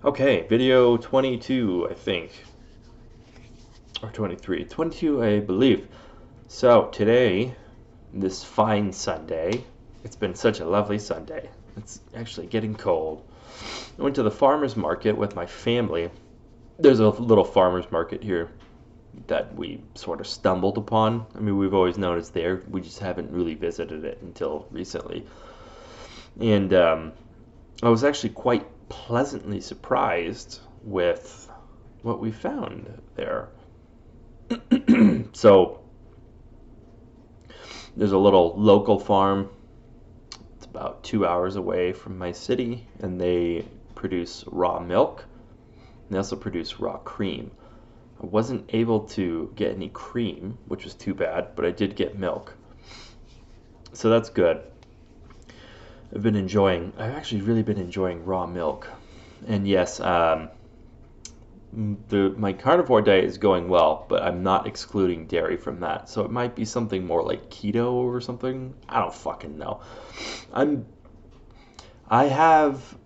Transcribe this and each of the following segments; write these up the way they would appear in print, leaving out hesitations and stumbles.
Okay, video 22, I think, or 23. 22, I believe. So, today, this fine Sunday, it's been such a lovely Sunday. It's actually getting cold. I went to the farmer's market with my family. There's a little farmer's market here that we sort of stumbled upon. I mean, we've always known it's there, we just haven't really visited it until recently. And I was actually quite pleasantly surprised with what we found there. So there's a little local farm. It's about 2 hours away from my city, and they produce raw milk. And they also produce raw cream. I wasn't able to get any cream, which was too bad, but I did get milk. So that's good. I've actually really been enjoying raw milk. And yes, my carnivore diet is going well, but I'm not excluding dairy from that. So it might be something more like keto or something. I don't fucking know. I'm I have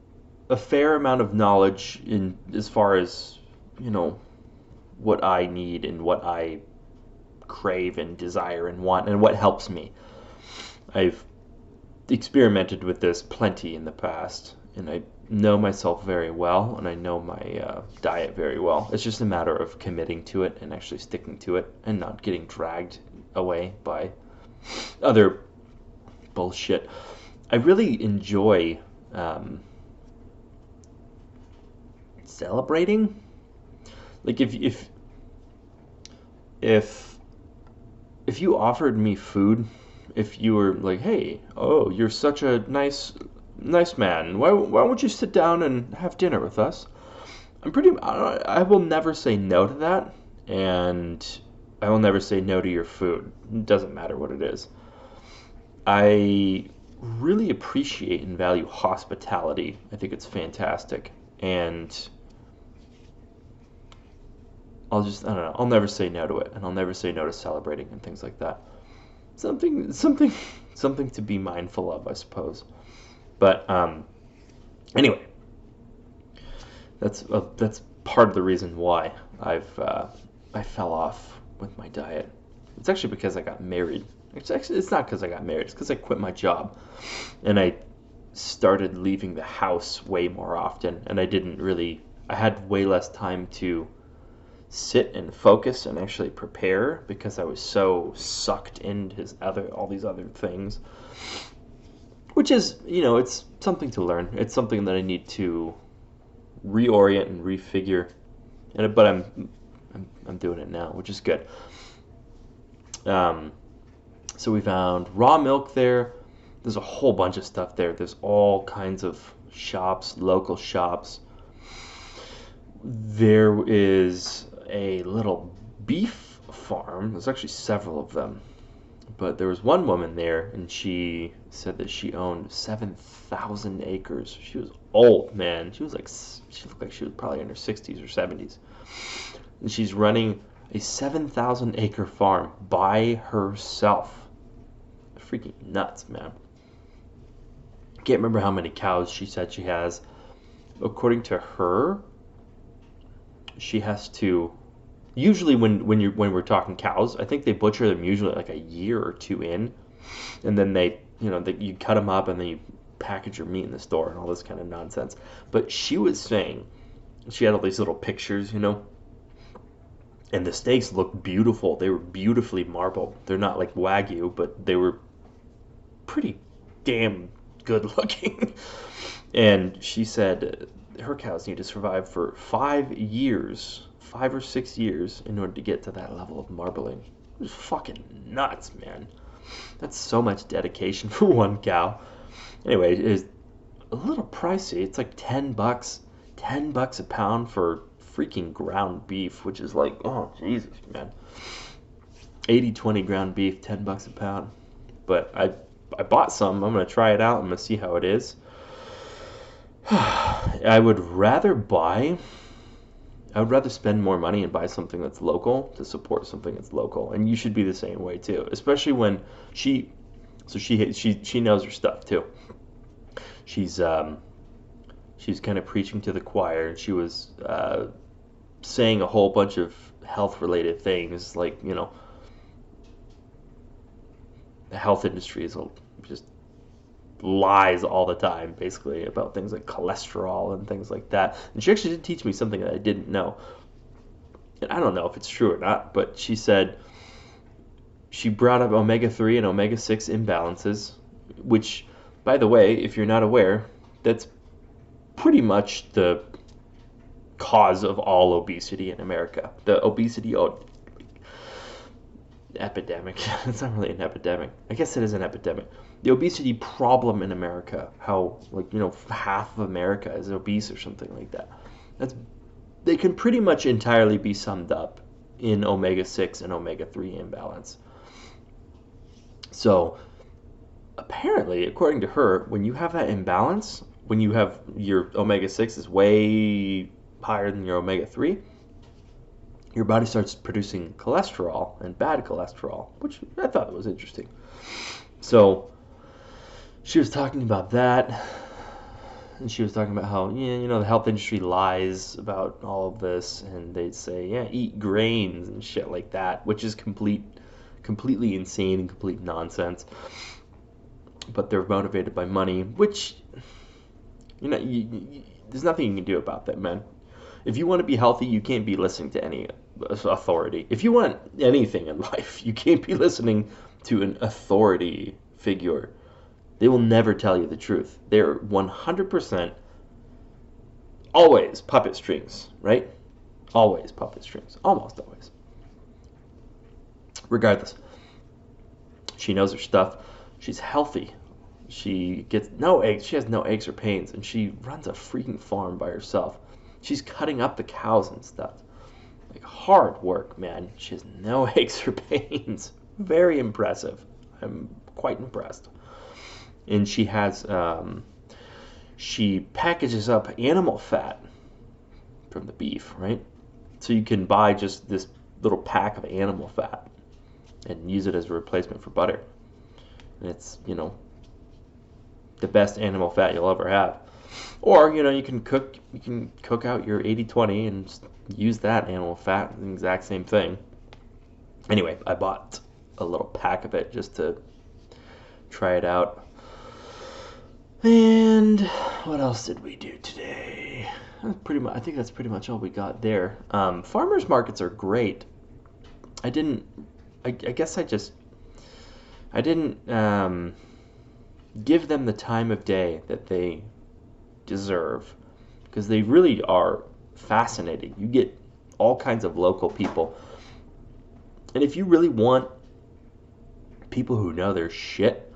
a fair amount of knowledge in as far as, you know, what I need and what I crave and desire and want and what helps me. I've experimented with this plenty in the past, and I know myself very well, and I know my diet very well. It's just a matter of committing to it and actually sticking to it and not getting dragged away by other bullshit. I really enjoy celebrating. Like if if you offered me food, if you were like, "Hey, oh, you're such a nice man. Why won't you sit down and have dinner with us?" I will never say no to that, and I will never say no to your food. It doesn't matter what it is. I really appreciate and value hospitality. I think it's fantastic, and I don't know, I'll never say no to it, and I'll never say no to celebrating and things like that. Something something to be mindful of, I suppose. But anyway, that's part of the reason why I fell off with my diet. It's actually because I got married. It's not because I got married. It's because I quit my job, and I started leaving the house way more often, and I had way less time to sit and focus and actually prepare because I was so sucked into all these other things. Which is, it's something to learn. It's something that I need to reorient and refigure. But I'm doing it now, which is good. So we found raw milk there. There's a whole bunch of stuff there. There's all kinds of shops, local shops. There is a little beef farm. There's actually several of them. But there was one woman there, and she said that she owned 7,000 acres. She was old, man. She looked like she was probably in her 60s or 70s. And she's running a 7,000 acre farm by herself. Freaking nuts, man. I can't remember how many cows she said she has. According to her, she has to usually when we're talking cows, I think they butcher them usually like a year or two in, and then you cut them up and then you package your meat in the store and all this kind of nonsense. But she was saying she had all these little pictures, and the steaks looked beautiful. They were beautifully marbled. They're not like Wagyu, but they were pretty damn good looking. And she said her cows need to survive for 5 years, 5 or 6 years, in order to get to that level of marbling. It was fucking nuts, man. That's so much dedication for one cow. Anyway, it's a little pricey. It's like $10, $10 a pound for freaking ground beef, which is like, oh Jesus, man. 80/20 ground beef, $10 a pound. But I bought some. I'm gonna try it out. I'm gonna see how it is. I would rather spend more money and buy something that's local to support something that's local. And you should be the same way too, especially when she knows her stuff too. She's She's kind of preaching to the choir, and she was saying a whole bunch of health-related things, like, the health industry is just lies all the time, basically, about things like cholesterol and things like that. And she actually did teach me something that I didn't know. And I don't know if it's true or not, but she said she brought up omega-3 and omega-6 imbalances, which, by the way, if you're not aware, that's pretty much the cause of all obesity in America. The obesity epidemic. It's not really an epidemic. I guess it is an epidemic. The obesity problem in America, how, half of America is obese or something like that. They can pretty much entirely be summed up in omega-6 and omega-3 imbalance. So apparently, according to her, when you have that imbalance, when you have your omega-6 is way higher than your omega-3, your body starts producing cholesterol and bad cholesterol, which I thought was interesting. So she was talking about that, and she was talking about how, the health industry lies about all of this, and they'd say, eat grains and shit like that, which is completely insane and complete nonsense. But they're motivated by money, which, there's nothing you can do about that, man. If you want to be healthy, you can't be listening to any authority. If you want anything in life, you can't be listening to an authority figure. They will never tell you the truth. They're 100% always puppet strings, right? Always puppet strings. Almost always. Regardless, she knows her stuff. She's healthy. She gets no eggs. She has no aches or pains, and she runs a freaking farm by herself. She's cutting up the cows and stuff. Like, hard work, man. She has no aches or pains. Very impressive. I'm quite impressed. And she has, she packages up animal fat from the beef, right? So you can buy just this little pack of animal fat and use it as a replacement for butter. And it's, the best animal fat you'll ever have. Or, you can cook out your 80-20 and just use that animal fat, the exact same thing. Anyway, I bought a little pack of it just to try it out. And what else did we do today? I think that's pretty much all we got there. Farmers markets are great. I didn't give them the time of day that they deserve, because they really are fascinating. You get all kinds of local people, and if you really want people who know their shit,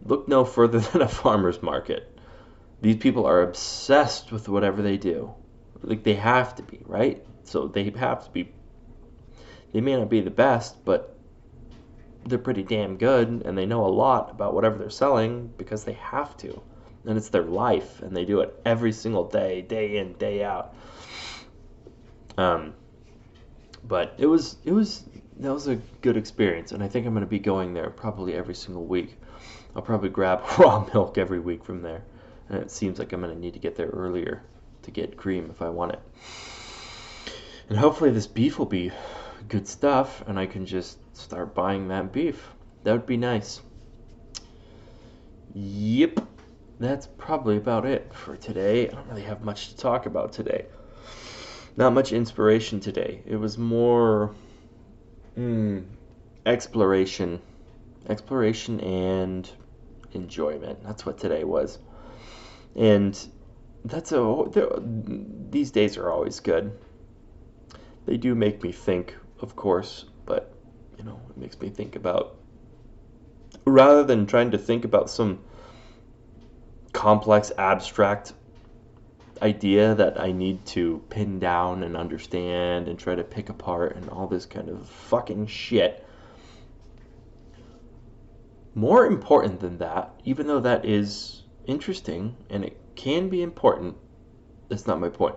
look no further than a farmer's market. These people are obsessed with whatever they do. Like, they have to be, right? So they have to be. They may not be the best, but they're pretty damn good, and they know a lot about whatever they're selling because they have to. And it's their life, and they do it every single day, day in, day out. But that was a good experience, and I think I'm going to be going there probably every single week. I'll probably grab raw milk every week from there, and it seems like I'm going to need to get there earlier to get cream if I want it. And hopefully this beef will be good stuff, and I can just start buying that beef. That would be nice. Yep, that's probably about it for today. I don't really have much to talk about today. Not much inspiration today. It was more exploration and enjoyment. That's what today was. And these days are always good. They do make me think, of course, but it makes me think about, rather than trying to think about some complex abstract idea that I need to pin down and understand and try to pick apart and all this kind of fucking shit. More important than that, even though that is interesting and it can be important, that's not my point.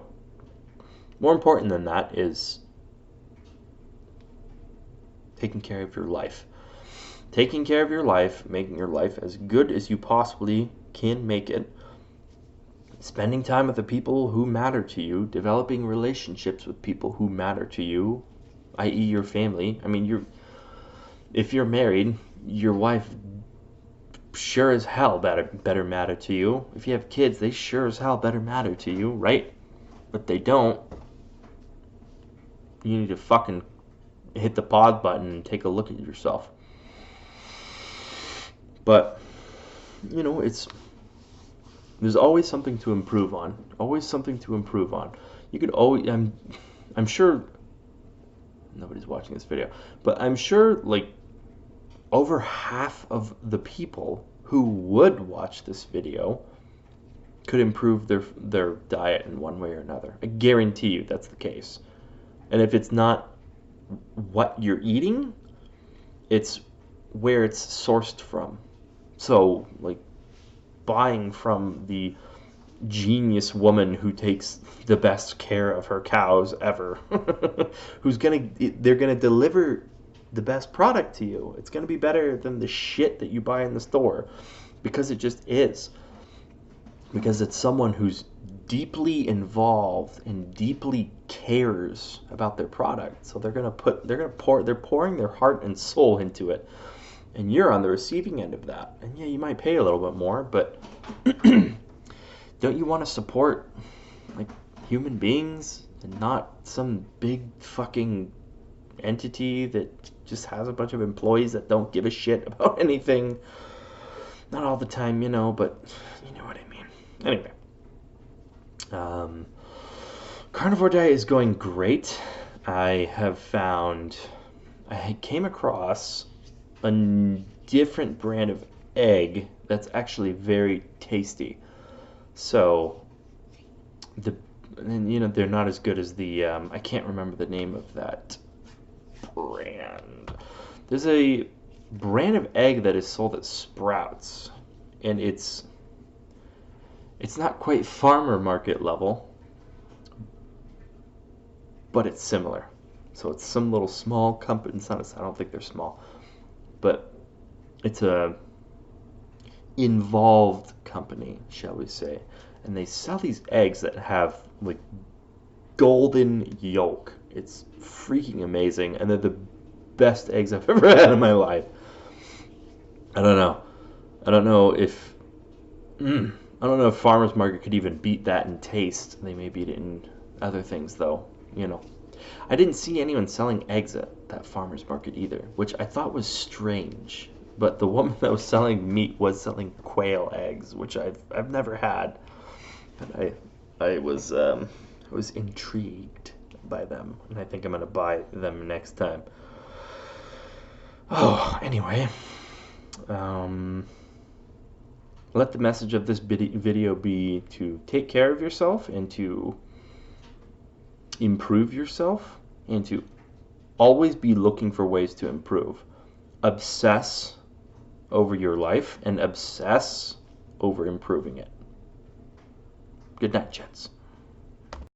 More important than that is taking care of your life. Taking care of your life, making your life as good as you possibly can make it, spending time with the people who matter to you, developing relationships with people who matter to you, i.e. your family. I mean, if you're married, your wife sure as hell better matter to you. If you have kids, they sure as hell better matter to you, right? If they don't, you need to fucking hit the pause button and take a look at yourself. But, you know, there's always something to improve on. Always something to improve on. You could always, I'm sure nobody's watching this video, but I'm sure like over half of the people who would watch this video could improve their diet in one way or another. I guarantee you that's the case. And if it's not what you're eating, it's where it's sourced from. So, like, buying from the genius woman who takes the best care of her cows ever, they're gonna deliver the best product to you. It's gonna be better than the shit that you buy in the store, because it just is. Because it's someone who's deeply involved and deeply cares about their product. So they're pouring their heart and soul into it. And you're on the receiving end of that. And yeah, you might pay a little bit more, but don't you want to support like human beings and not some big fucking entity that just has a bunch of employees that don't give a shit about anything? Not all the time, you know, but you know what I mean. Anyway, carnivore diet is going great. I came across a different brand of egg that's actually very tasty. So and you know, they're not as good as the I can't remember the name of that brand. There's a brand of egg that is sold at Sprouts, and it's not quite farmer market level, but it's similar. So it's some little small company. I don't think they're small, but it's a involved company, shall we say. And they sell these eggs that have like golden yolk. It's freaking amazing, and they're the best eggs I've ever had in my life. I don't know if Farmer's Market could even beat that in taste. They may beat it in other things, though. You know, I didn't see anyone selling eggs at that Farmer's Market either, which I thought was strange. But the woman that was selling meat was selling quail eggs, which I've never had. But I was intrigued by them, and I think I'm gonna buy them next time. Oh, anyway. Let the message of this video be to take care of yourself and to improve yourself and to always be looking for ways to improve. Obsess over your life and obsess over improving it. Good night, gents.